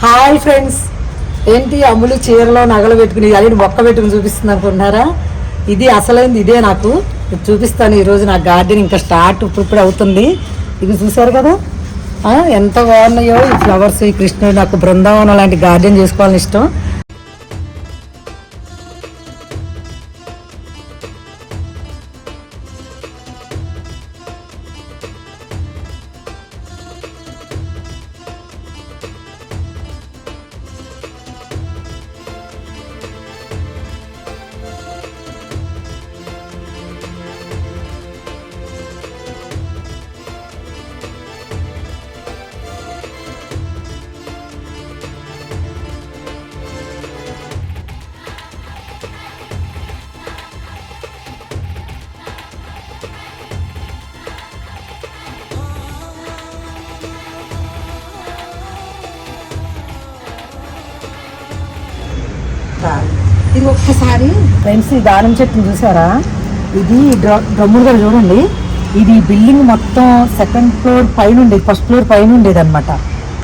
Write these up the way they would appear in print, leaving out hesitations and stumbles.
Hi friends, ఏంటి అమ్ములు చీరలో నగలు పెట్టుకుని అది మొక్క పెట్టుకుని చూపిస్తుంది అనుకుంటున్నారా? ఇది అసలైంది, ఇదే నాకు చూపిస్తాను. ఈరోజు నా గార్డెన్ ఇంకా స్టార్ట్ ఇప్పుడు అవుతుంది. ఇది చూసారు కదా ఎంత బాగున్నాయో ఈ ఫ్లవర్స్. ఈ కృష్ణుడు, నాకు బృందావనం లాంటి గార్డెన్ చేసుకోవాలని ఇష్టం. ఇది ఒక్కసారి ఫ్రెండ్స్, ఈ దానం చెట్టుని చూసారా? ఇది డ్రమ్ములు కూడా చూడండి. ఇది బిల్డింగ్ మొత్తం సెకండ్ ఫ్లోర్ పైన ఉండేది, ఫస్ట్ ఫ్లోర్ పైన ఉండేది అనమాట.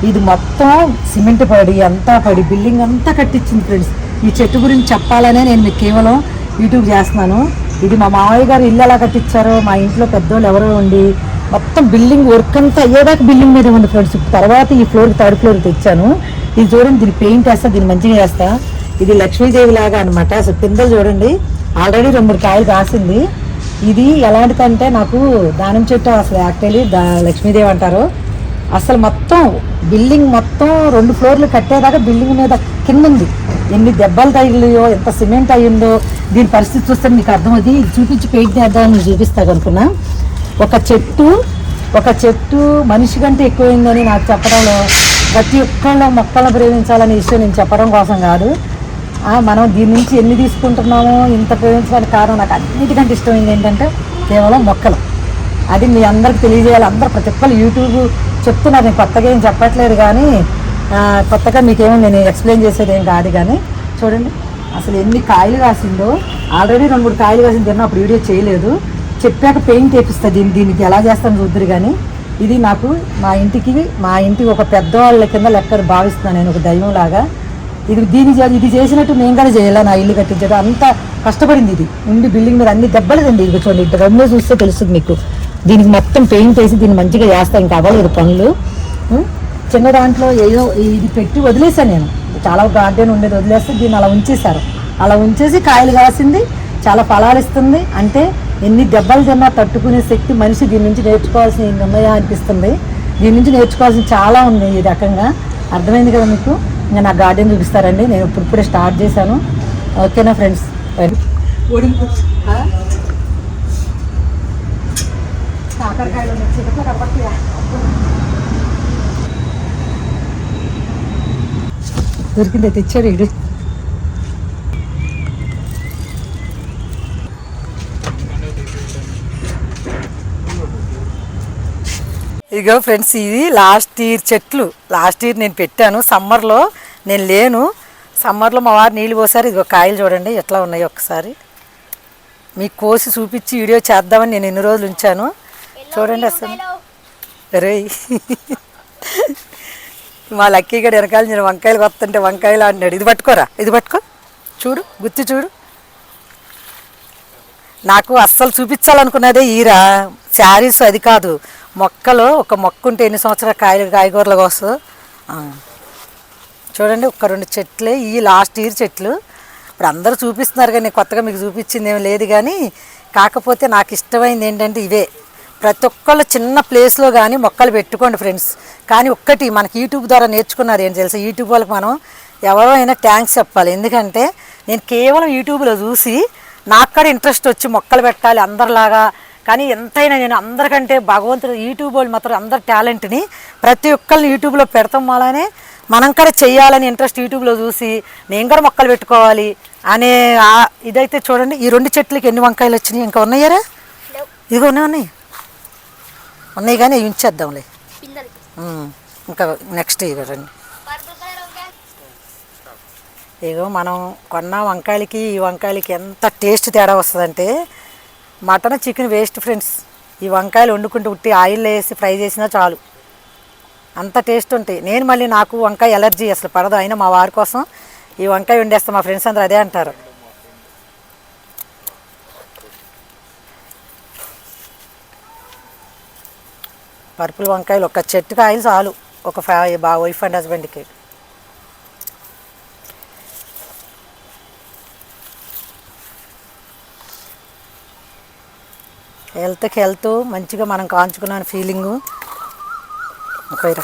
ఇది మొత్తం సిమెంట్ పడి అంతా పడి బిల్డింగ్ అంతా కట్టించింది ఫ్రెండ్స్. ఈ చెట్టు గురించి చెప్పాలనే నేను మీకు కేవలం యూట్యూబ్ చేస్తున్నాను. ఇది మా మావయ్య గారు ఇల్లు ఎలా కట్టించారో, మా ఇంట్లో పెద్దోళ్ళు ఎవరో ఉండి మొత్తం బిల్డింగ్ వర్క్ అంతా అయ్యేదాకా బిల్డింగ్ మీద ఉంది ఫ్రెండ్స్. తర్వాత ఈ ఫ్లోర్ థర్డ్ ఫ్లోర్ తెచ్చాను. ఇది చూడండి, దీన్ని పెయింట్ వేస్తా, దీన్ని మంచిగా చేస్తా. ఇది లక్ష్మీదేవి లాగా అనమాట. అసలు పిందెలు చూడండి, ఆల్రెడీ 2-3 కాయలు కాసింది. ఇది ఎలాంటిదంటే, నాకు దానం చెట్టు అసలు యాక్చువల్లీ లక్ష్మీదేవి అంటారు. అసలు మొత్తం బిల్డింగ్ మొత్తం 2 ఫ్లోర్లు కట్టేదాకా బిల్డింగ్ మీద కింద ఉంది. ఎన్ని దెబ్బలు తగిలియో, ఎంత సిమెంట్ అయ్యిందో, దీని పరిస్థితి చూస్తే మీకు అర్థమవుతుంది. ఇది చూపించి పెయింట్ చేద్దామని చూపిస్తాను అనుకున్నా. ఒక చెట్టు మనిషి కంటే ఎక్కువైందని నాకు చెప్పడంలో, ప్రతి ఒక్కళ్ళు మొక్కలను ప్రేమించాలనే విషయం నేను చెప్పడం కోసం కాదు. మనం దీని నుంచి ఎన్ని తీసుకుంటున్నామో, ఇంత ప్రేమించడానికి కారణం, నాకు అన్నిటికంటే ఇష్టమైంది ఏంటంటే కేవలం మొక్కలు. అది మీ అందరికి తెలియజేయాలి. అందరూ ప్రతి ఒక్కరు యూట్యూబ్ చెప్తున్నారు, నేను కొత్తగా ఏం చెప్పట్లేదు. కానీ కొత్తగా మీకేమో నేను ఎక్స్ప్లెయిన్ చేసేది ఏం కాదు. కానీ చూడండి అసలు ఎన్ని కాయలు కాసిందో. ఆల్రెడీ 2-3 కాయలు కాసింది తిన్నా, అప్పుడు వీడియో చేయలేదు. చెప్పాక పెయింట్ వేపిస్తుంది. దీనికి ఎలా చేస్తాను చూద్దరు. కానీ ఇది నాకు మా ఇంటికి ఒక పెద్దవాళ్ళ కింద లెక్క భావిస్తున్నాను నేను, ఒక దైవం లాగా. ఇది చేసినట్టు నేను కూడా చేయాలి. నా ఇల్లు కట్టించడం అంత కష్టపడింది. ఇది ఉండి బిల్డింగ్ మీద అన్ని దెబ్బలు ఇది చూడండి, ఇటు రమ్మే చూస్తే తెలుస్తుంది మీకు. దీనికి మొత్తం పెయింట్ వేసి దీన్ని మంచిగా చేస్తా. ఇంకా అవ్వలేదు పనులు. చిన్న దాంట్లో ఏదో ఇది పెట్టి వదిలేసాను నేను. చాలా గార్డెన్ ఉండేది, వదిలేస్తే దీన్ని అలా ఉంచేశారు. అలా ఉంచేసి కాయలు కాసింది, చాలా ఫలాలు ఇస్తుంది. అంటే ఎన్ని దెబ్బలు తిన్నా తట్టుకునే శక్తి మనిషి దీని నుంచి నేర్చుకోవాల్సిన ఉన్నాయా అనిపిస్తుంది. దీని నుంచి నేర్చుకోవాల్సిన చాలా ఉంది. ఈ రకంగా అర్థమైంది కదా మీకు? ఇంకా నా గార్డెన్ చూపిస్తారండి. నేను ఇప్పుడే స్టార్ట్ చేశాను. ఓకేనా ఫ్రెండ్స్? కాకరకాయలు దొరికిందే, తెచ్చారు. ఇడు ఇగో ఫ్రెండ్స్, ఇది లాస్ట్ ఇయర్ చెట్లు. లాస్ట్ ఇయర్ నేను పెట్టాను. సమ్మర్లో నేను లేను. సమ్మర్లో మా వారు నీళ్ళు పోసారు. ఇదిగో కాయలు చూడండి ఎట్లా ఉన్నాయో. ఒకసారి మీకు కోసి చూపించి వీడియో చేద్దామని నేను ఎన్ని రోజులు ఉంచాను. చూడండి అసలు. రే మా లక్కీ గడ వెనకాల నేను వంకాయలు కొత్తంటే వంకాయలు అంటున్నాడు. ఇది పట్టుకోరా, ఇది పట్టుకో, చూడు, గుత్తి చూడు. నాకు అస్సలు చూపించాలనుకున్నదే ఈరా శారీస్, అది కాదు మొక్కలు. ఒక మొక్క ఉంటే ఎన్ని సంవత్సరాలు కాయగూరలు కోసం. చూడండి, 1-2 చెట్లే ఈ లాస్ట్ ఇయర్ చెట్లు. ఇప్పుడు అందరూ చూపిస్తున్నారు కానీ కొత్తగా మీకు చూపించింది ఏమి లేదు. కానీ కాకపోతే నాకు ఇష్టమైంది ఏంటంటే ఇవే. ప్రతి ఒక్కళ్ళు చిన్న ప్లేస్లో కానీ మొక్కలు పెట్టుకోండి ఫ్రెండ్స్. కానీ ఒక్కటి మనకి యూట్యూబ్ ద్వారా నేర్చుకున్నారు ఏంటి తెలుసా? యూట్యూబ్ వాళ్ళకి మనం ఎవరైనా థ్యాంక్స్ చెప్పాలి. ఎందుకంటే నేను కేవలం యూట్యూబ్లో చూసి నాకు కూడా ఇంట్రెస్ట్ వచ్చి మొక్కలు పెట్టాలి అందరిలాగా. కానీ ఎంతైనా నేను అందరికంటే భగవంతుడు యూట్యూబ్ వాళ్ళు మాత్రం అందరి టాలెంట్ని ప్రతి ఒక్కరిని యూట్యూబ్లో పెడతాం. అలానే మనం కూడా చెయ్యాలని ఇంట్రెస్ట్ యూట్యూబ్లో చూసి నేను కూడా మొక్కలు పెట్టుకోవాలి అనే ఇదైతే చూడండి. ఈ 2 చెట్లకి ఎన్ని వంకాయలు వచ్చినాయి? ఇంకా ఉన్నాయారా? ఇదిగో ఉన్నాయి కానీ ఉంచేద్దాంలే. ఇంకా నెక్స్ట్ ఇవ్వండి. ఇగో మనం కొన్న వంకాయలకి ఈ వంకాయలకి ఎంత టేస్ట్ తేడా వస్తుందంటే, మటన్ చికెన్ వేస్ట్ ఫ్రెండ్స్. ఈ వంకాయలు వండుకుంటూ ఉట్టి ఆయిల్లో వేసి ఫ్రై చేసినా చాలు. అంత టేస్ట్ ఉంటాయి. నేను మళ్ళీ నాకు వంకాయ ఎలర్జీ అసలు పడదు, అయినా మా వారి కోసం ఈ వంకాయ వండేస్తాను. మా ఫ్రెండ్స్ అందరూ అదే అంటారు. పర్పుల్ వంకాయలు ఒక చెట్టు కాయలు చాలు, ఒక వైఫ్ అండ్ హస్బెండ్కి. హెల్త్కి హెల్త్, మంచిగా మనం కాంచుకున్నాను ఫీలింగు. ఒకరా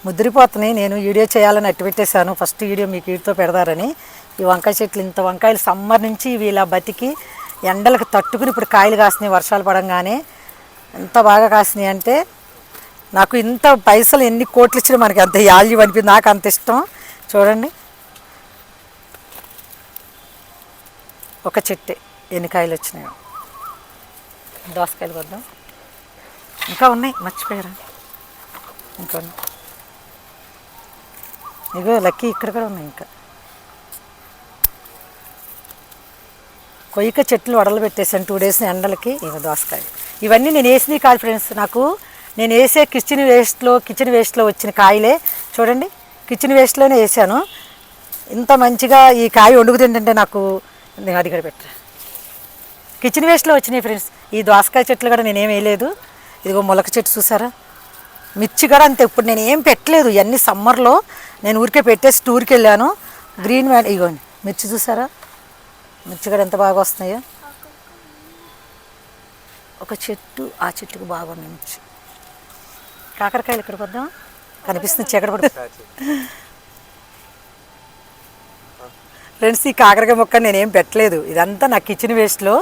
ముద్రిపోతున్నాయి. నేను వీడియో చేయాలని అట్టు పెట్టేశాను, ఫస్ట్ వీడియో మీకు వీటితో పెడతారని. ఈ వంకాయ చెట్లు ఇంత వంకాయలు సమ్మర్ నుంచి ఇవి ఇలా బతికి ఎండలకు తట్టుకుని ఇప్పుడు కాయలు కాసినాయి. వర్షాలు పడంగానే ఎంత బాగా కాసినాయి అంటే, నాకు ఇంత పైసలు ఎన్ని కోట్లు ఇచ్చినా మనకి అంత వాల్యూ అనిపింది. నాకు అంత ఇష్టం. చూడండి, ఒక చెట్టే ఎన్ని కాయలు వచ్చినాయో. దోసకాయలు కొద్దాం, ఇంకా ఉన్నాయి, మర్చిపోయారా? ఇంకా ఉన్నాయి, ఇగో లక్కీ ఇక్కడ కూడా ఉన్నాయి. ఇంకా కొయ్యక చెట్లు వడలు పెట్టేసాను 2 days ఎండలకి. ఇక దోసకాయ ఇవన్నీ నేను వేసినవి కాదు ఫ్రెండ్స్, నేను వేసే కిచెన్ వేస్ట్లో వచ్చిన కాయలే. చూడండి, కిచెన్ వేస్ట్లోనే వేసాను. ఇంత మంచిగా ఈ కాయ వండుకు తింటుంటే నాకు అది కూడా పెట్టరా. కిచెన్ వేస్ట్లో వచ్చినాయి ఫ్రెండ్స్. ఈ దోసకాయ చెట్లు కూడా నేనేం వేయలేదు. ఇదిగో మొలక చెట్టు చూసారా, మిర్చి కూడా అంతే. ఇప్పుడు నేను ఏం పెట్టలేదు, ఇవన్నీ సమ్మర్లో నేను ఊరికే పెట్టేసి టూర్కి వెళ్ళాను. గ్రీన్ మ్యాన్ ఇగోండి, మిర్చి చూసారా, మిర్చి కూడా ఎంత బాగా వస్తున్నాయో. ఒక చెట్టు, ఆ చెట్టుకు బాగున్నాయి మిర్చి. కాకరకాయలు ఇక్కడికి వద్దాం, కనిపిస్తుంది చీకటి పడి. ఫ్రెండ్స్, ఈ కాకరకాయ మొక్క నేనేం పెట్టలేదు, ఇదంతా నా కిచెన్ వేస్ట్లో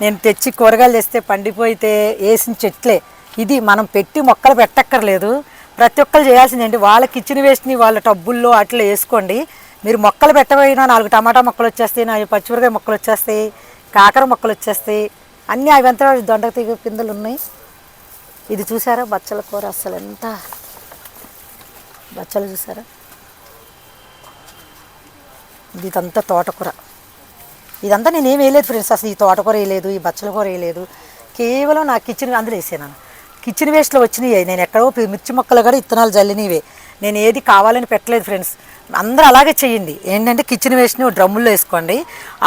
నేను తెచ్చి కూరగాయలు తెస్తే పండిపోయితే వేసిన చెట్లే. ఇది మనం పెట్టి మొక్కలు పెట్టక్కర్లేదు, ప్రతి ఒక్కరు చేయాల్సింది ఏంటి, వాళ్ళ కిచెన్ వేస్ట్ని వాళ్ళ టబ్బుల్లో అట్లా వేసుకోండి. మీరు మొక్కలు పెట్టబోయినా 4 టమాటా మొక్కలు వచ్చేస్తాయి, 4 పచ్చిమిరకాయ మొక్కలు వచ్చేస్తాయి, కాకర మొక్కలు వచ్చేస్తాయి, అన్నీ అవంతా దొండతీగ పిందెలు ఉన్నాయి. ఇది చూసారా, బచ్చల కూర, అసలు ఎంత బచ్చలు చూసారా. ఇదంతా తోటకూర, ఇదంతా నేనేం వేయలేదు ఫ్రెండ్స్. అసలు ఈ తోటకూర వేయలేదు, ఈ బచ్చల కూర వేయలేదు, కేవలం నా కిచెన్ అందులో వేసాను. కిచెన్ వేస్ట్లో వచ్చినాయి. నేను ఎక్కడో మిర్చి మొక్కలు కూడా ఇత్తనాలు జల్లినవే, నేను ఏది కావాలని పెట్టలేదు ఫ్రెండ్స్. అందరూ అలాగే చేయండి. ఏంటంటే కిచెన్ వేస్ట్ని డ్రమ్ముల్లో వేసుకోండి,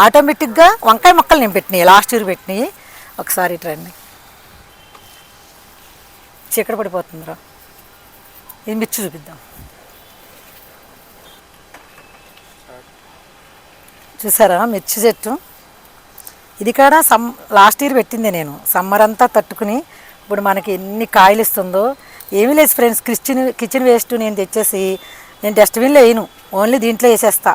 ఆటోమేటిక్గా. వంకాయ మొక్కలు నేను పెట్టినాయి, లాస్ట్ ఇయర్ పెట్టినాయి. ఒకసారి రండి, చీకటి పడిపోతుందిరా. ఇది మిర్చి చూపిద్దాం. చూసారా మిర్చి చెట్టు, ఇది కూడా లాస్ట్ ఇయర్ పెట్టింది నేను. సమ్మర్ అంతా తట్టుకుని ఇప్పుడు మనకి ఎన్ని కాయలు ఇస్తుందో. ఏమీ లేదు ఫ్రెండ్స్, కిచెన్ వేస్ట్ నేను తెచ్చేసి నేను డస్ట్బిన్లో వేయను, ఓన్లీ దీంట్లో వేసేస్తా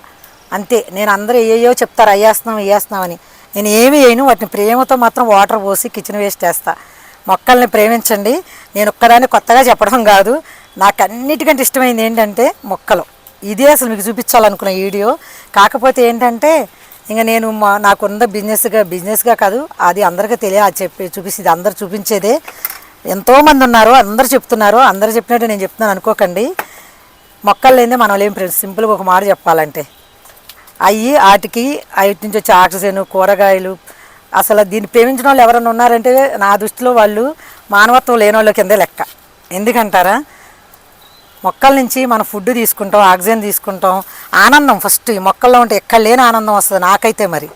అంతే. నేను అందరూ ఏయో చెప్తారు వేయేస్తున్నామని, నేను ఏమీ వేయను. వాటిని ప్రేమతో మాత్రం వాటర్ పోసి కిచెన్ వేస్ట్ వేస్తా. మొక్కల్ని ప్రేమించండి. నేను ఒక్కదాన్ని కొత్తగా చెప్పడం కాదు, నాకు అన్నిటికంటే ఇష్టమైంది ఏంటంటే మొక్కలు. ఇదే అసలు మీకు చూపించాలనుకున్న వీడియో. కాకపోతే ఏంటంటే ఇంకా నేను నాకున్న బిజినెస్గా కాదు, అది అందరికీ తెలియాలి చూపిస్తే, ఇది అందరు చూపించేదే. ఎంతోమంది ఉన్నారు, అందరు చెప్తున్నారు, అందరు చెప్పినట్టు నేను చెప్తున్నాను అనుకోకండి. మొక్కలు లేదే మనం లేం ఫ్రెండ్స్. సింపుల్గా ఒక మాట చెప్పాలంటే, వాటి నుంచి వచ్చే ఆక్సిజన్, కూరగాయలు, అసలు దీన్ని ప్రేమించిన వాళ్ళు ఎవరైనా ఉన్నారంటే నా దృష్టిలో వాళ్ళు మానవత్వం లేని వాళ్ళ కిందే లెక్క. ఎందుకంటారా, మొక్కల నుంచి మనం ఫుడ్ తీసుకుంటాం, ఆక్సిజన్ తీసుకుంటాం, ఆనందం ఫస్ట్ ఈ మొక్కల్లో ఉంటే ఎక్కడ లేని ఆనందం వస్తుంది నాకైతే. మరి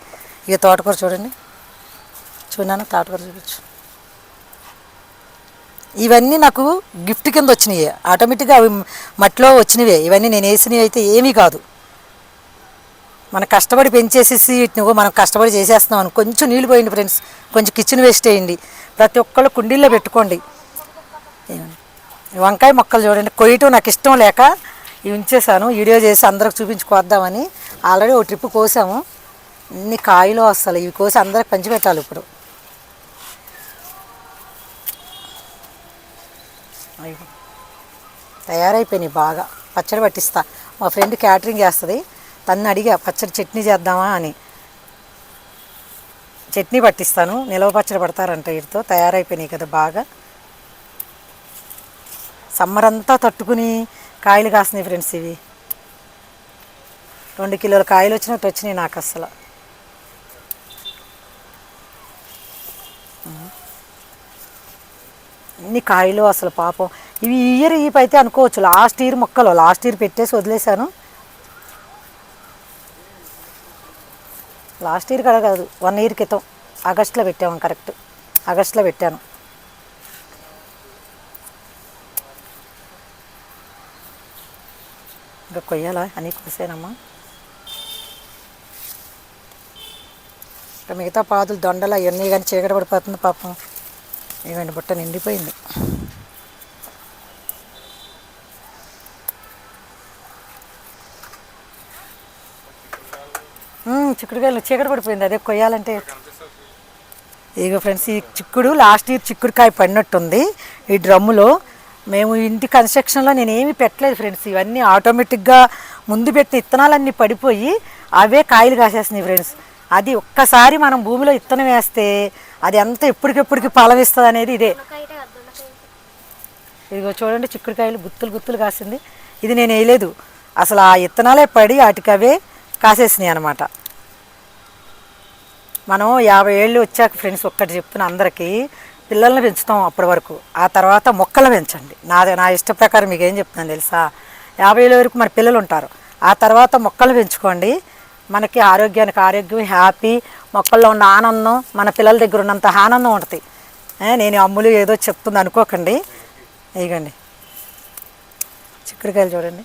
ఇక తోటకూర చూడండి, చూడాను తోటకూర చూపించు. ఇవన్నీ నాకు గిఫ్ట్ కింద వచ్చినాయి, ఆటోమేటిక్గా అవి మట్టిలో వచ్చినవే. ఇవన్నీ నేను వేసినవి అయితే ఏమీ కాదు. మనం కష్టపడి పెంచేసేసి నువ్వు మనం కష్టపడి చేసేస్తున్నాం అని కొంచెం నీళ్ళు పోయండి ఫ్రెండ్స్, కొంచెం కిచెన్ వేస్ట్ వేయండి. ప్రతి ఒక్కళ్ళు కుండీల్లో పెట్టుకోండి. వంకాయ మొక్కలు చూడండి, కొయ్యటం నాకు ఇష్టం లేక ఇవి ఉంచేసాను, వీడియో చేసి అందరికి చూపించుకోద్దామని. ఆల్రెడీ ఒక ట్రిప్ కోసాము, ఇన్ని కాయలు అసలు ఇవి కోసి అందరికి పంచిపెట్టాలి ఇప్పుడు. తయారైపోయినాయి బాగా. పచ్చడి పట్టిస్తా, మా ఫ్రెండ్ క్యాటరింగ్ చేస్తుంది, తను అడిగా పచ్చడి చట్నీ చేద్దామా అని. చట్నీ పట్టిస్తాను, నిలవ పచ్చడి పడతారంట వీటితో. తయారైపోయినాయి కదా బాగా. సమ్మర్ అంతా తట్టుకుని కాయలు కాస్తున్నాయి ఫ్రెండ్స్. ఇవి 2 కిలోల కాయలు వచ్చినట్టు వచ్చినాయి నాకు అసలు. అన్ని కాయలు అసలు పాపం ఇవి ఈ ఇయర్ ఇవి అయితే అనుకోవచ్చు. లాస్ట్ ఇయర్ మొక్కలు లాస్ట్ ఇయర్ పెట్టేసి వదిలేశాను. లాస్ట్ ఇయర్ కదా కాదు 1 ఇయర్ క్రితం ఆగస్టులో పెట్టాము. కరెక్ట్ ఆగస్టులో పెట్టాను. ఇంకా కొయ్యాలా అని కోసానమ్మా. ఇంకా మిగతా పాదులు దొండలు అవన్నీ కానీ చీకటి పడిపోతుంది పాపం. ఇవ్వండి బుట్ట నిండిపోయింది. చిక్కుడుకాయలు చీకటి పడిపోయింది, అదే కొయ్యాలంటే. ఇక ఫ్రెండ్స్ ఈ చిక్కుడు లాస్ట్ ఇయర్ చిక్కుడుకాయ పడినట్టుంది ఈ డ్రమ్ములో. మేము ఇంటి కన్స్ట్రక్షన్లో నేను ఏమీ పెట్టలేదు ఫ్రెండ్స్. ఇవన్నీ ఆటోమేటిక్గా ముందు పెట్టిన విత్తనాలన్నీ పడిపోయి అవే కాయలు కాసేస్తున్నాయి ఫ్రెండ్స్. అది ఒక్కసారి మనం భూమిలో విత్తనం వేస్తే అది ఎంత ఎప్పటికెప్పటికి ఫలం ఇస్తుంది అనేది ఇదే. ఇదిగో చూడండి చిక్కుడుకాయలు గుత్తులు గుత్తులు కాసింది. ఇది నేను వేయలేదు అసలు, ఆ విత్తనాలే పడి వాటికి అవే కాసేసినాయి అనమాట. మనం 50 ఏళ్ళు వచ్చాక ఫ్రెండ్స్ ఒక్కటి చెప్తున్నా అందరికీ, పిల్లల్ని పెంచుతాం అప్పటి వరకు, ఆ తర్వాత మొక్కలు పెంచండి. నా ఇష్ట ప్రకారం మీకు ఏం చెప్తున్నాను తెలుసా, 50 ఏళ్ళ వరకు మన పిల్లలు ఉంటారు, ఆ తర్వాత మొక్కలు పెంచుకోండి. మనకి ఆరోగ్యానికి ఆరోగ్యం, హ్యాపీ, మొక్కల్లో ఉన్న ఆనందం మన పిల్లల దగ్గర ఉన్నంత ఆనందం ఉంటుంది. నేను అమ్ములు ఏదో చెప్తుంది అనుకోకండి. ఇగండి చిక్కుడుకాయలు చూడండి,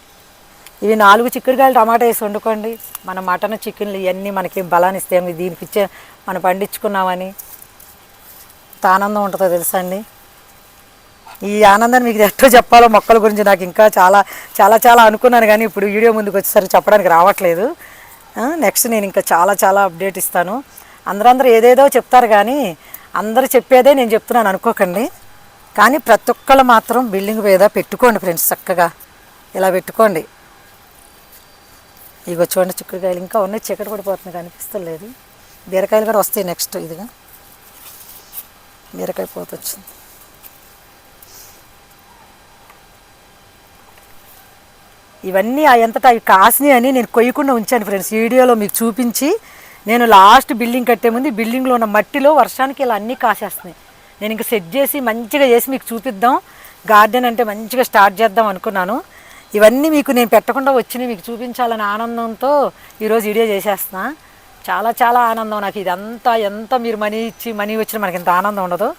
ఇవి 4 చిక్కుడుకాయలు టమాటా వేసి వండుకోండి. మన మటన్ చికెన్లు ఇవన్నీ మనకి బలాన్ని ఇస్తాయి. దీనికి ఇచ్చే మనం పండించుకున్నామని ఎంత ఆనందం ఉంటుందో తెలుసా అండి. ఈ ఆనందాన్ని మీకు ఎట్టో చెప్పాలో మొక్కల గురించి నాకు ఇంకా చాలా చాలా చాలా అనుకున్నాను, కానీ ఇప్పుడు వీడియో ముందుకు వచ్చేసరికి చెప్పడానికి రావట్లేదు. నెక్స్ట్ నేను ఇంకా చాలా చాలా అప్డేట్ ఇస్తాను. అందరూ ఏదేదో చెప్తారు కానీ అందరూ చెప్పేదే నేను చెప్తున్నాను అనుకోకండి. కానీ ప్రతి ఒక్కళ్ళు మాత్రం బిల్డింగ్ మీద పెట్టుకోండి ఫ్రెండ్స్, చక్కగా ఇలా పెట్టుకోండి. ఇగో చూడండి చిక్కుడుకాయలు ఇంకా ఉన్నాయి, చీకటి పడిపోతుంది కనిపిస్తలేదు. బీరకాయలు కూడా వస్తాయి నెక్స్ట్. ఇదిగా బీరకాయ పోత వచ్చింది. ఇవన్నీ ఎంతటా అవి కాసినాయి అని నేను కొయ్యకుండా ఉంచాను ఫ్రెండ్స్. వీడియోలో మీకు చూపించి, నేను లాస్ట్ బిల్డింగ్ కట్టే ముందు బిల్డింగ్లో ఉన్న మట్టిలో వర్షానికి ఇలా అన్నీ కాసేస్తున్నాయి. నేను ఇంకా సెట్ చేసి మంచిగా చేసి మీకు చూపిద్దాం, గార్డెన్ అంటే మంచిగా స్టార్ట్ చేద్దాం అనుకున్నాను. ఇవన్నీ మీకు నేను పెట్టకుండా వచ్చినాయి మీకు చూపించాలని ఆనందంతో ఈరోజు వీడియో చేసేస్తున్నా. చాలా చాలా ఆనందం నాకు ఇదంతా. ఎంత మీరు మనీ ఇచ్చి మనీ వచ్చినా మనకి ఎంత ఆనందం ఉండదు.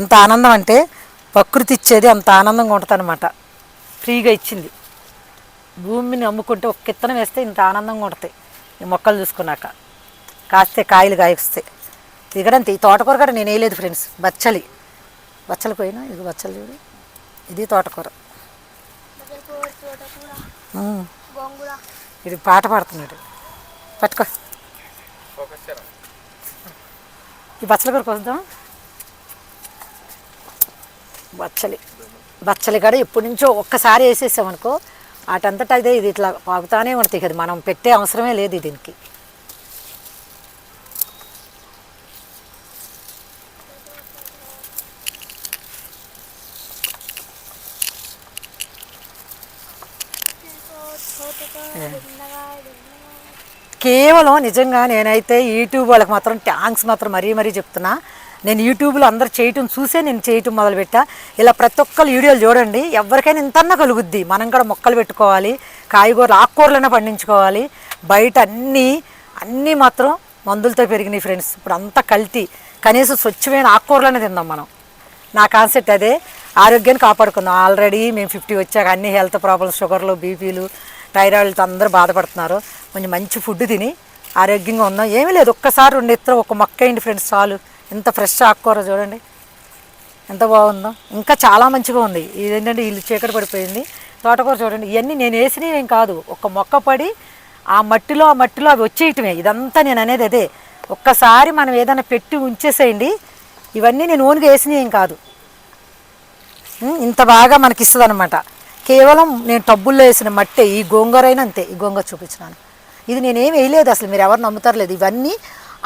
ఎంత ఆనందం అంటే ప్రకృతి ఇచ్చేది అంత ఆనందంగా ఉంటుంది అనమాట. ఫ్రీగా ఇచ్చింది. భూమిని అమ్ముకుంటే ఒక్క విత్తనం వేస్తే ఇంత ఆనందంగా ఉంటాయి. ఈ మొక్కలు చూసుకున్నాక కాస్తే కాయలు కాయొస్తాయి. ఇక్కడంతే. ఈ తోటకూర కూడా నేను వేయలేదు ఫ్రెండ్స్. బచ్చలు పోయినా ఇది బచ్చలు చూడు, ఇది తోటకూర. ఇది పాట పాడుతున్నాడు, పట్టుకో. ఈ బచ్చల కూర కోద్దాం. బచ్చలి కూడా ఎప్పటి నుంచో ఒక్కసారి వేసేసామనుకో వాటంతటా అదే ఇది ఇట్లా పాకుతానే ఉంటాయి కదా, మనం పెట్టే అవసరమే లేదు దీనికి. కేవలం నిజంగా నేనైతే యూట్యూబ్ వాళ్ళకి మాత్రం థ్యాంక్స్ మాత్రం మరీ చెప్తున్నా. నేను యూట్యూబ్లో అందరు చేయటం చూసే నేను చేయటం మొదలుపెట్టా. ఇలా ప్రతి ఒక్కరు వీడియోలు చూడండి, ఎవరికైనా ఇంతన్నా కలుగుద్ది. మనం కూడా మొక్కలు పెట్టుకోవాలి, కాయగూరలు ఆకుకూరలైనా పండించుకోవాలి. బయట అన్నీ మాత్రం మందులతో పెరిగినాయి ఫ్రెండ్స్. ఇప్పుడు అంతా కల్తీ. కనీసం స్వచ్ఛమైన ఆకుకూరలనే తిందాం మనం. నా కాన్సెప్ట్ అదే, ఆరోగ్యాన్ని కాపాడుకుందాం. ఆల్రెడీ మేము 50 వచ్చాక అన్ని హెల్త్ ప్రాబ్లమ్స్, షుగర్లు, బీపీలు, థైరాయిడ్తో అందరూ బాధపడుతున్నారు. కొంచెం మంచి ఫుడ్ తిని ఆరోగ్యంగా ఉందాం. ఏమీ లేదు, ఒక్కసారి 2 ఎత్తులు ఒక మొక్క వేయండి ఫ్రెండ్స్ చాలు. ఎంత ఫ్రెష్ ఆకుకూర చూడండి ఎంత బాగుందో. ఇంకా చాలా మంచిగా ఉంది. ఇదేంటంటే ఇల్లు చీకటి పడిపోయింది. తోటకూర చూడండి, ఇవన్నీ నేను వేసినవి ఏం కాదు, ఒక మొక్క పడి ఆ మట్టిలో అవి వచ్చేయటమే. ఇదంతా నేను అనేది అదే. ఒక్కసారి మనం ఏదైనా పెట్టి ఉంచేసేయండి. ఇవన్నీ నేను ఓన్గా వేసినవి ఏం కాదు. ఇంత బాగా మనకి ఇస్తుంది అనమాట. కేవలం నేను టబ్బుల్లో వేసిన మట్టే. ఈ గోంగూర అయినా అంతే. ఈ గోంగూర చూపించినాను, ఇది నేనేం వేయలేదు అసలు. మీరు ఎవరు నమ్ముతారు లేదు. ఇవన్నీ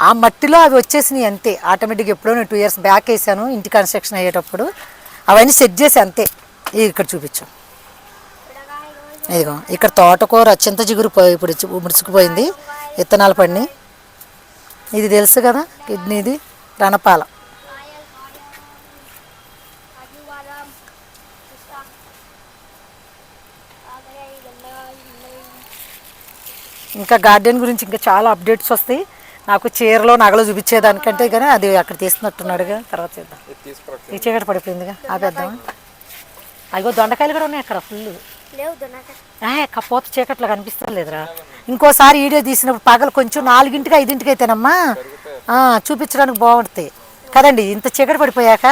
ఆ మట్టిలో అవి వచ్చేసినాయి అంతే. ఆటోమేటిక్గా ఎప్పుడో నేను 2 years బ్యాక్ వేసాను ఇంటి కన్స్ట్రక్షన్ అయ్యేటప్పుడు. అవన్నీ సెట్ చేసి అంతే. ఇది ఇక్కడ చూపించాం. ఇదిగో ఇక్కడ తోటకూర చింత జిగురు ఇప్పుడు ముడుచుకుపోయింది, విత్తనాలు పడినాయి. ఇది తెలుసు కదా కిడ్నీది రణపాల. ఇంకా గార్డెన్ గురించి ఇంకా చాలా అప్డేట్స్ వస్తాయి. నాకు చీరలో నగలు చూపించేదానికంటే కానీ అది అక్కడ తీస్తున్నట్టున్నాడుగా, తర్వాత చేద్దాం. ఈ చీకటి పడిపోయిందిగా ఆపేద్దాం. అయ్యో దొండకాయలు కూడా ఉన్నాయి అక్కడ ఫుల్. కపోత చీకట్లో కనిపిస్తుంది లేదురా. ఇంకోసారి వీడియో తీసినప్పుడు పగలు కొంచెం 4ంటికి 5ంటికి అయితేనమ్మా చూపించడానికి బాగుంటుంది కదండి. ఇంత చీకటి పడిపోయాక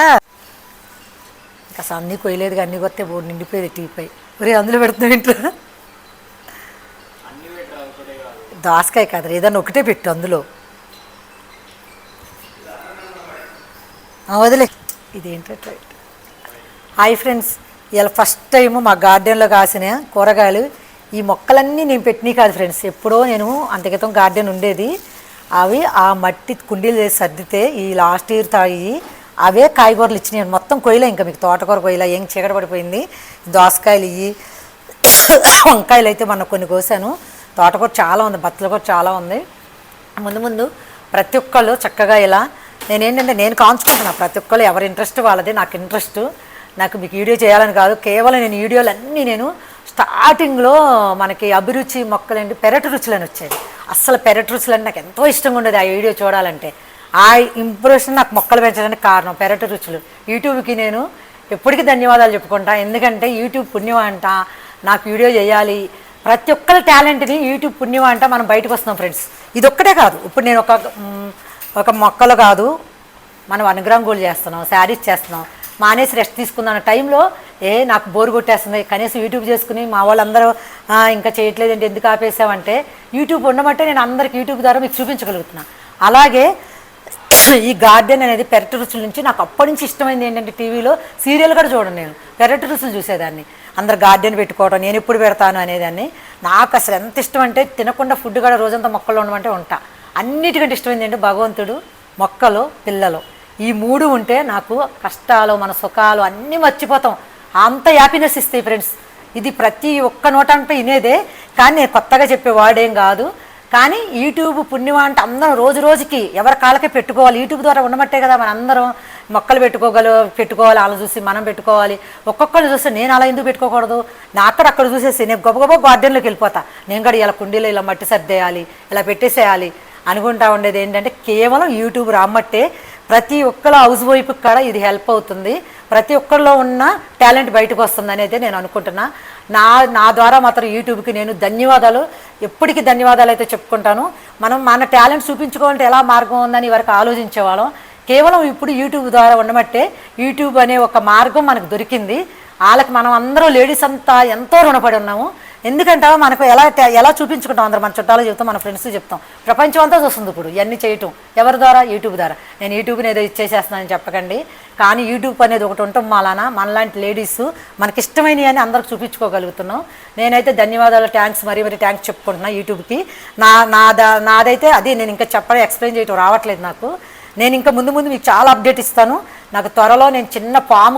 ఇంకా అసలు అన్నీ కొయ్యలేదుగా, అన్నీ కొత్తే బోర్డు నిండిపోయేది టీపై. ఒరే అందులో పెడుతున్నావు ఇంట్లో దోసకాయ కాదు ఏదన్నా ఒకటే పెట్టు అందులో. వదిలే ఇదేంటంటే. హాయ్ ఫ్రెండ్స్, ఇలా ఫస్ట్ టైము మా గార్డెన్లో కాసిన కూరగాయలు. ఈ మొక్కలన్నీ నేను పెట్టినవి కాదు ఫ్రెండ్స్, ఎప్పుడో నేను అంత క్రితం గార్డెన్ ఉండేది. అవి ఆ మట్టి కుండీలు వేసి సర్దితే ఈ లాస్ట్ ఇయర్ తాగి అవే కాయగూరలు ఇచ్చినాయి. మొత్తం కొయ్యలే, ఇంకా మీకు తోటకూర కొయ్యలే, ఏం చీకటి పడిపోయింది. దోసకాయలు ఇవి, వంకాయలు అయితే మొన్న కొన్ని కోసాను. తోటకూర చాలా ఉంది, బత్తల కూర చాలా ఉంది. ముందు ముందు ప్రతి ఒక్కళ్ళు చక్కగా ఇలా నేనేంటంటే నేను కాంచుకుంటున్నాను. ప్రతి ఒక్కళ్ళు ఎవరి ఇంట్రెస్ట్ వాళ్ళది. నాకు ఇంట్రెస్ట్, నాకు మీకు వీడియో చేయాలని కాదు, కేవలం నేను వీడియోలన్నీ నేను స్టార్టింగ్లో మనకి అభిరుచి మొక్కలండి పెరటి రుచులని వచ్చేది. అస్సలు పెరటి రుచులని నాకు ఎంతో ఇష్టంగా ఉండేది ఆ వీడియో చూడాలంటే. ఆ ఇంప్రెషన్ నాకు మొక్కలు పెంచడానికి కారణం పెరటి రుచులు. యూట్యూబ్కి నేను ఎప్పటికీ ధన్యవాదాలు చెప్పుకుంటా. ఎందుకంటే యూట్యూబ్ పుణ్యం అంట, నాకు వీడియో చేయాలి. ప్రతి ఒక్కరి టాలెంట్ని యూట్యూబ్ పుణ్యం అంట మనం బయటకు వస్తున్నాం ఫ్రెండ్స్. ఇది ఒక్కటే కాదు, ఇప్పుడు నేను ఒక మొక్కలు కాదు, మనం 1 గ్రామ్ గోల్డ్ చేస్తున్నాం, శారీస్ చేస్తున్నాం. మానేసి రెస్ట్ తీసుకుందాం టైంలో నాకు బోర్ కొట్టేస్తుంది, కనీసం యూట్యూబ్ చేసుకుని మా వాళ్ళందరూ ఇంకా చేయట్లేదంటే ఎందుకు ఆపేసామంటే యూట్యూబ్ ఉండమంటే నేను అందరికి యూట్యూబ్ ద్వారా మీకు చూపించగలుగుతున్నా. అలాగే ఈ గార్డెన్ అనేది పెరటి రుచుల నుంచి నాకు అప్పటి నుంచి ఇష్టమైంది ఏంటంటే టీవీలో సీరియల్ కూడా చూడండి, నేను పెరటి రుచులు చూసేదాన్ని. అందరు గార్డెన్ పెట్టుకోవడం, నేను ఎప్పుడు పెడతాను అనేదాన్ని. నాకు అసలు ఎంత ఇష్టం అంటే తినకుండా ఫుడ్ కూడా రోజంతా మొక్కల్లో ఉండమంటే ఉంటా. అన్నిటికంటే ఇష్టమైంది ఏంటంటే భగవంతుడు, మొక్కలు, పిల్లలు. ఈ 3 ఉంటే నాకు కష్టాలు మన సుఖాలు అన్నీ మర్చిపోతాం. అంత హ్యాపీనెస్ ఇస్తాయి ఫ్రెండ్స్. ఇది ప్రతి ఒక్క నోట అంటే వినేదే, కానీ నేను కొత్తగా చెప్పే వాడేం కాదు. కానీ యూట్యూబ్ పుణ్యం అంటే అందరం రోజు రోజుకి ఎవరి కాళ్ళకే పెట్టుకోవాలి. యూట్యూబ్ ద్వారా ఉండమట్టే కదా మన అందరం మొక్కలు పెట్టుకోవాలి. అలా చూసి మనం పెట్టుకోవాలి. ఒక్కొక్కరిని చూస్తే నేను అలా ఎందుకు పెట్టుకోకూడదు, నా అక్కడ చూసేసి నేను గొప్ప గార్డెన్లోకి వెళ్ళిపోతా. నేను కూడా ఇలా కుండీలో ఇలా మట్టి సర్దేయాలి, ఇలా పెట్టేసేయాలి అనుకుంటా ఉండేది. ఏంటంటే కేవలం యూట్యూబ్ రామ్మట్టే ప్రతి ఒక్కరు హౌస్ వైఫ్కి కూడా ఇది హెల్ప్ అవుతుంది. ప్రతి ఒక్కరిలో ఉన్న టాలెంట్ బయటకు వస్తుంది అనేది నేను అనుకుంటున్నా. నా ద్వారా మాత్రం యూట్యూబ్కి నేను ధన్యవాదాలు, ఎప్పటికీ ధన్యవాదాలు అయితే చెప్పుకుంటాను. మన టాలెంట్ చూపించుకోవాలంటే ఎలా మార్గం ఉందని వరకు ఆలోచించేవాళ్ళం. కేవలం ఇప్పుడు యూట్యూబ్ ద్వారా ఉండమట్టే యూట్యూబ్ అనే ఒక మార్గం మనకు దొరికింది. వాళ్ళకి మనం అందరూ లేడీస్ అంతా ఎంతో రుణపడి ఉన్నాము. ఎందుకంటే మనకు ఎలా చూపించుకుంటాం, అందరూ మన చుట్టాలు చెప్తాం, మన ఫ్రెండ్స్ చెప్తాం, ప్రపంచం అంతా చూస్తుంది ఇప్పుడు ఇవన్నీ చేయటం. ఎవరి ద్వారా? యూట్యూబ్ ద్వారా. నేను యూట్యూబ్ని ఏదో ఇచ్చేసేస్తున్నానని చెప్పకండి, కానీ యూట్యూబ్ అనేది ఒకటి ఉండటం వలన మనలాంటి లేడీస్ మనకి ఇష్టమైనవి అని అందరికి చూపించుకోగలుగుతున్నాం. నేనైతే ధన్యవాదాలు, థ్యాంక్స్, మరీ థ్యాంక్స్ చెప్పుకుంటున్నాను యూట్యూబ్కి. నాదైతే అది నేను ఇంకా ఎక్స్ప్లెయిన్ చేయటం రావట్లేదు నాకు. నేను ఇంకా ముందు మీకు చాలా అప్డేట్ ఇస్తాను. నాకు త్వరలో నేను చిన్న ఫామ్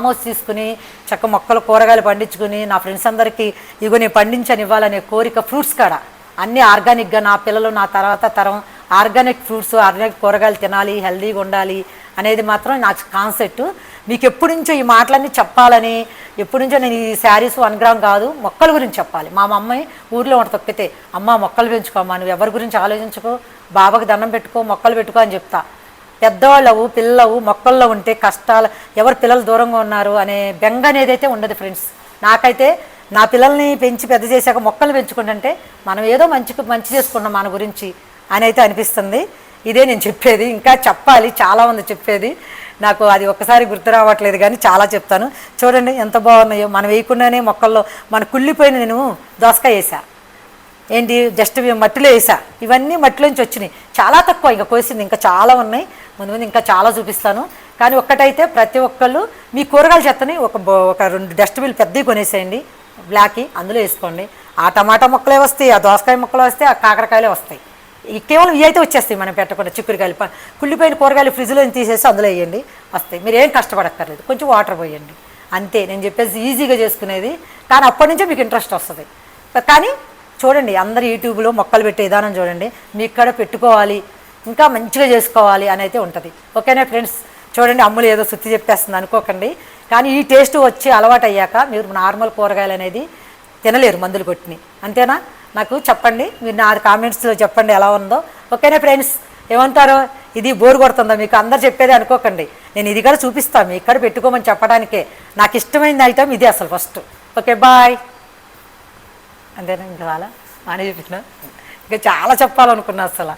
హౌస్ తీసుకుని చక్క మొక్కలు కూరగాయలు పండించుకుని నా ఫ్రెండ్స్ అందరికీ ఇగో నేను పండించని ఇవ్వాలనే కోరిక. ఫ్రూట్స్ కాడ అన్నీ ఆర్గానిక్గా, నా పిల్లలు నా తర్వాత తరం ఆర్గానిక్ ఫ్రూట్స్, ఆర్గానిక్ కూరగాయలు తినాలి, హెల్దీగా ఉండాలి అనేది మాత్రం నా కాన్సెప్ట్. మీకు ఎప్పటి నుంచో ఈ మాటలన్నీ చెప్పాలని, ఎప్పటి నుంచో నేను ఈ శారీస్ 1 గ్రామ్ కాదు మొక్కల గురించి చెప్పాలి. మా మమ్మీ ఊర్లో ఉంట తొక్కితే, అమ్మ మొక్కలు పెంచుకోమ్మా, నువ్వు ఎవరి గురించి ఆలోచించుకో, బాబాకి దండం పెట్టుకో, మొక్కలు పెట్టుకో అని చెప్తా. పెద్దవాళ్ళవు పిల్లలు మొక్కల్లో ఉంటే కష్టాలు, ఎవరు పిల్లలు దూరంగా ఉన్నారు అనే బెంగ అనేదైతే ఉండదు ఫ్రెండ్స్. నాకైతే నా పిల్లల్ని పెంచి పెద్ద చేశాక మొక్కలు పెంచుకుంటుంటే మనం ఏదో మంచి చేసుకున్నాం మన గురించి అని అయితే అనిపిస్తుంది. ఇదే నేను చెప్పేది. ఇంకా చెప్పాలి, చాలా ఉంది చెప్పేది. నాకు అది ఒక్కసారి గుర్తు రావట్లేదు, కానీ చాలా చెప్తాను. చూడండి ఎంత బాగున్నాయో. మనం వేయకుండానే మొక్కల్లో మన కుళ్ళిపోయిన నేను దోసకాయ వేసా, ఏంటి జస్ట్ మట్టిలో వేసా. ఇవన్నీ మట్టిలోంచి వచ్చినాయి, చాలా తక్కువ ఇంకా కోసింది. ఇంకా చాలా ఉన్నాయి, ముందు ఇంకా చాలా చూపిస్తాను. కానీ ఒక్కటైతే ప్రతి ఒక్కళ్ళు మీ కూరగాయల చెత్తని ఒక 2 డస్ట్బిన్లు పెద్దవి కొనేసేయండి, బ్లాక్కి, అందులో వేసుకోండి. ఆ టమాటా మొక్కలే వస్తాయి, ఆ దోసకాయ మొక్కలు వస్తాయి, ఆ కాకరకాయలే వస్తాయి. కేవలం ఇవి అయితే వచ్చేస్తాయి మనం పెట్టకుండా. చిక్కుడుకాయలు కుళ్ళిపోయిన కూరగాయలు ఫ్రిడ్జ్లో తీసేసి అందులో వేయండి, వస్తాయి. మీరు ఏం కష్టపడక్కర్లేదు, కొంచెం వాటర్ పోయండి అంతే. నేను చెప్పేసి ఈజీగా చేసుకునేది, కానీ అప్పటి నుంచే మీకు ఇంట్రెస్ట్ వస్తుంది. కానీ చూడండి, అందరు యూట్యూబ్లో మొక్కలు పెట్టే విధానం చూడండి, మీకు కూడా పెట్టుకోవాలి, ఇంకా మంచిగా చేసుకోవాలి అని అయితే ఉంటుంది. ఓకేనా ఫ్రెండ్స్? చూడండి, అమ్ములు ఏదో సుత్తి చెప్పేస్తుంది అనుకోకండి. కానీ ఈ టేస్ట్ వచ్చి అలవాటు అయ్యాక మీరు నార్మల్ కూరగాయలు అనేది తినలేరు మందులు కొట్టిని. అంతేనా? నాకు చెప్పండి, మీరు నా కామెంట్స్లో చెప్పండి ఎలా ఉందో. ఓకేనా ఫ్రెండ్స్? ఏమంటారు? ఇది బోర్ కొడుతుందా మీకు? అందరు చెప్పేది అనుకోకండి, నేను ఇది కూడా చూపిస్తాను ఇక్కడ పెట్టుకోమని చెప్పడానికే. నాకు ఇష్టమైన ఐటమ్ ఇది అసలు ఫస్ట్. Okay bye. అంతేనా? ఇంకా చాలా అని చెప్పిన ఇంకా చాలా చెప్పాలనుకున్నా అసలు.